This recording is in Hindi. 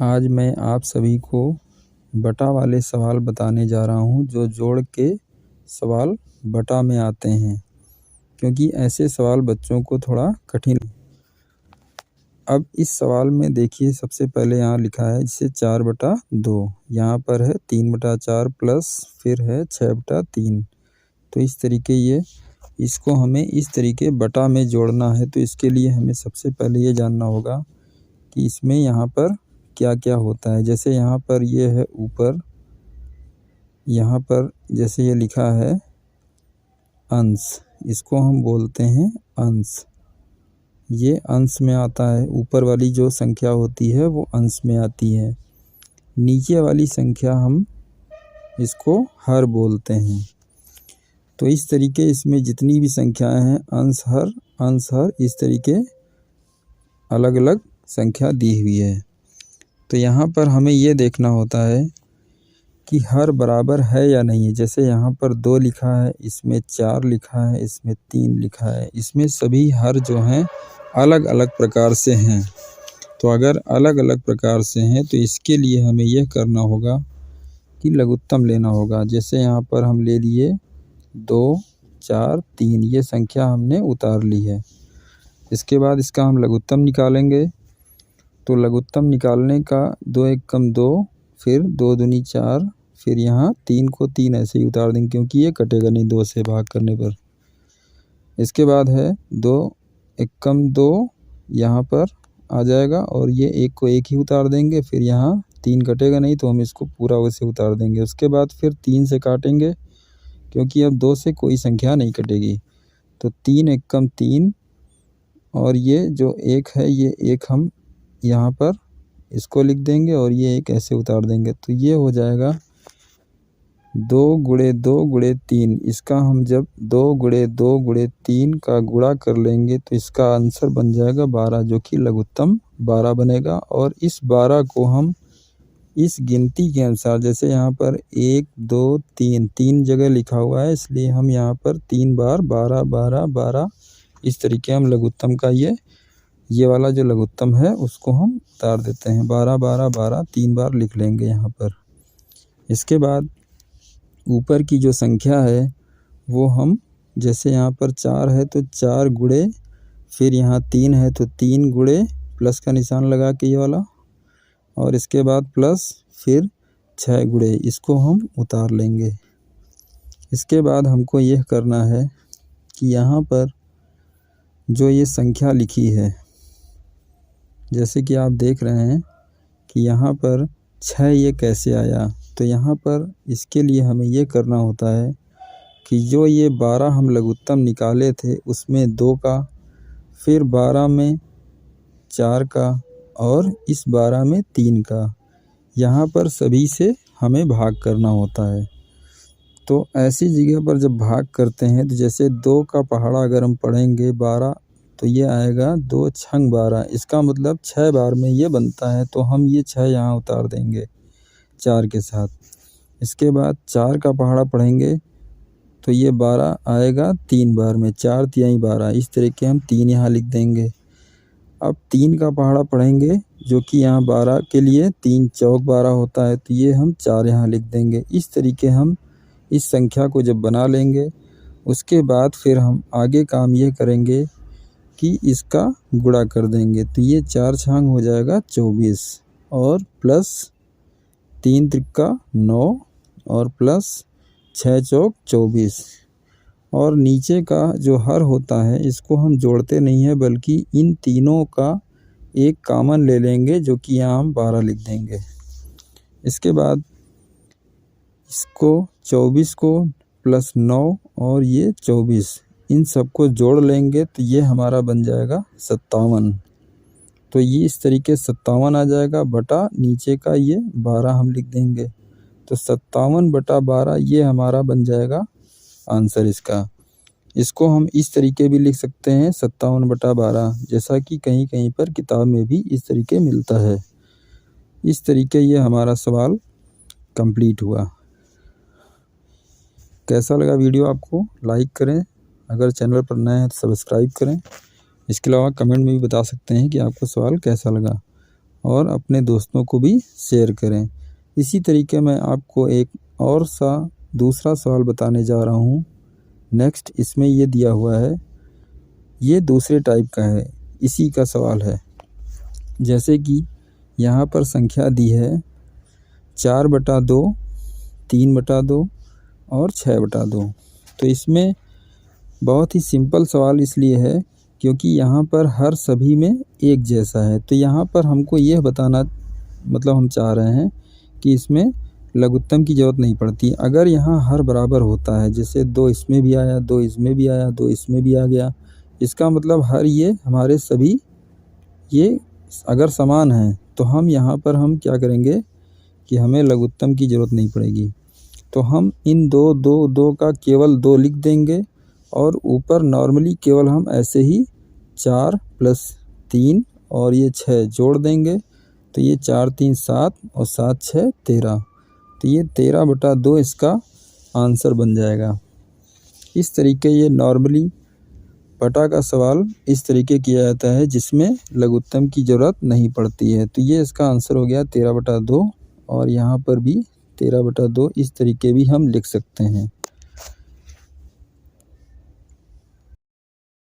आज मैं आप सभी को बटा वाले सवाल बताने जा रहा हूँ जो जोड़ के सवाल बटा में आते हैं, क्योंकि ऐसे सवाल बच्चों को थोड़ा कठिन। अब इस सवाल में देखिए, सबसे पहले यहाँ लिखा है जैसे 4/2, यहाँ पर है 3/4 प्लस फिर है 6/3। तो इस तरीके इसको हमें इस तरीके बटा में जोड़ना है। तो इसके लिए हमें सबसे पहले ये जानना होगा कि इसमें यहाँ पर क्या क्या होता है। जैसे यहाँ पर ये है ऊपर, यहाँ पर जैसे ये लिखा है अंश, इसको हम बोलते हैं अंश। ये अंश में आता है, ऊपर वाली जो संख्या होती है वो अंश में आती है। नीचे वाली संख्या हम इसको हर बोलते हैं। तो इस तरीके इसमें जितनी भी संख्याएं हैं अंश हर इस तरीके अलग अलग संख्या दी हुई है। तो यहाँ पर हमें ये देखना होता है कि हर बराबर है या नहीं है। जैसे यहाँ पर 2 लिखा है, इसमें 4 लिखा है, इसमें 3 लिखा है, इसमें सभी हर जो हैं अलग अलग प्रकार से हैं। तो अगर अलग अलग प्रकार से हैं तो इसके लिए हमें यह करना होगा कि लघुत्तम लेना होगा। जैसे यहाँ पर हम ले लिए 2, 4, 3, ये संख्या हमने उतार ली है। इसके बाद इसका हम लघुत्तम निकालेंगे। तो लघुत्तम निकालने का 2 × 1 = 2, फिर 2 दूनी 4, फिर यहाँ 3 को 3 ऐसे ही उतार देंगे क्योंकि ये कटेगा नहीं 2 से भाग करने पर। इसके बाद है 2 × 1 = 2, यहाँ पर आ जाएगा और ये 1 को 1 ही उतार देंगे। फिर यहाँ 3 कटेगा नहीं तो हम इसको पूरा वैसे उतार देंगे। उसके बाद फिर 3 से काटेंगे क्योंकि अब 2 से कोई संख्या नहीं कटेगी। तो 3 × 1 = 3 और ये जो 1 है ये 1 हम यहाँ पर इसको लिख देंगे और ये 1 ऐसे उतार देंगे। तो ये हो जाएगा 2 × 2 × 3। इसका हम जब 2 × 2 × 3 का गुणा कर लेंगे तो इसका आंसर बन जाएगा 12, जो कि लघुत्तम 12 बनेगा। और इस 12 को हम इस गिनती के अनुसार, जैसे यहाँ पर 1, 2, 3 जगह लिखा हुआ है, इसलिए हम यहाँ पर 3 बार 12, 12, 12 इस तरीके हम लघुत्तम का ये वाला जो लघुत्तम है उसको हम उतार देते हैं। 12, 12, 12 3 बार लिख लेंगे यहाँ पर। इसके बाद ऊपर की जो संख्या है वो हम, जैसे यहाँ पर 4 है तो 4 गुणे, फिर यहाँ 3 है तो 3 गुणे प्लस का निशान लगा के ये वाला, और इसके बाद प्लस फिर 6 गुणे, इसको हम उतार लेंगे। इसके बाद हमको यह करना है कि यहाँ पर जो ये संख्या लिखी है, जैसे कि आप देख रहे हैं कि यहाँ पर 6 ये कैसे आया। तो यहाँ पर इसके लिए हमें ये करना होता है कि जो ये 12 हम लघुत्तम निकाले थे उसमें 2 का, फिर 12 में 4 का और इस 12 में 3 का, यहाँ पर सभी से हमें भाग करना होता है। तो ऐसी जगह पर जब भाग करते हैं तो जैसे 2 का पहाड़ा अगर हम पढ़ेंगे 12 तो ये आएगा 2 × 12, इसका मतलब 6 बार में ये बनता है। तो हम ये 6 यहाँ उतार देंगे 4 के साथ। इसके बाद 4 का पहाड़ा पढ़ेंगे तो ये 12 आएगा 3 बार में, 4 × 3 = 12, इस तरीके हम 3 यहाँ लिख देंगे। अब 3 का पहाड़ा पढ़ेंगे जो कि यहाँ 12 के लिए 3 × 4 = 12 होता है, तो ये हम 4 यहाँ लिख देंगे। इस तरीके हम इस संख्या को जब बना लेंगे उसके बाद फिर हम आगे काम ये करेंगे कि इसका गुणा कर देंगे। तो ये 4 छांग हो जाएगा 24 और प्लस 3 × 9 और प्लस 6 चौक 24। और नीचे का जो हर होता है इसको हम जोड़ते नहीं है, बल्कि इन तीनों का एक कॉमन ले लेंगे जो कि यहाँ हम 12 लिख देंगे। इसके बाद इसको 24 को प्लस 9 और ये 24, इन सबको जोड़ लेंगे तो ये हमारा बन जाएगा 57। तो ये इस तरीके 57 आ जाएगा, बटा नीचे का ये 12 हम लिख देंगे। तो 57/12 ये हमारा बन जाएगा आंसर इसका। इसको हम इस तरीके भी लिख सकते हैं 57/12, जैसा कि कहीं कहीं पर किताब में भी इस तरीके मिलता है। इस तरीके ये हमारा सवाल कंप्लीट हुआ। कैसा लगा वीडियो आपको? लाइक करें, अगर चैनल पर नए हैं तो सब्सक्राइब करें। इसके अलावा कमेंट में भी बता सकते हैं कि आपको सवाल कैसा लगा। और अपने दोस्तों को भी शेयर करें। इसी तरीके मैं आपको एक और दूसरा सवाल बताने जा रहा हूँ। नेक्स्ट इसमें ये दिया हुआ है, ये दूसरे टाइप का है, इसी का सवाल है। जैसे कि यहाँ पर संख्या दी है 4/2, 3/2 और 6/2। तो इसमें बहुत ही सिंपल सवाल इसलिए है क्योंकि यहाँ पर हर सभी में एक जैसा है। तो यहाँ पर हमको यह बताना हम चाह रहे हैं कि इसमें लघुत्तम की ज़रूरत नहीं पड़ती। अगर यहाँ हर बराबर होता है, जैसे 2 इसमें भी आया, 2 इसमें भी आया, 2 इसमें भी आ गया, इसका मतलब हर ये हमारे सभी ये अगर समान हैं तो हम यहाँ पर हम क्या करेंगे कि हमें लघुत्तम की ज़रूरत नहीं पड़ेगी। तो हम इन 2, 2, 2 का केवल 2 लिख देंगे और ऊपर नॉर्मली केवल हम ऐसे ही 4 + 3 और ये 6 जोड़ देंगे। तो ये 4, 3, 7 और 7, 6, 13। तो ये 13/2 इसका आंसर बन जाएगा। इस तरीके ये नॉर्मली बटा का सवाल इस तरीके किया जाता है जिसमें लघुत्तम की ज़रूरत नहीं पड़ती है। तो ये इसका आंसर हो गया 13/2 और यहाँ पर भी 13/2 इस तरीके भी हम लिख सकते हैं।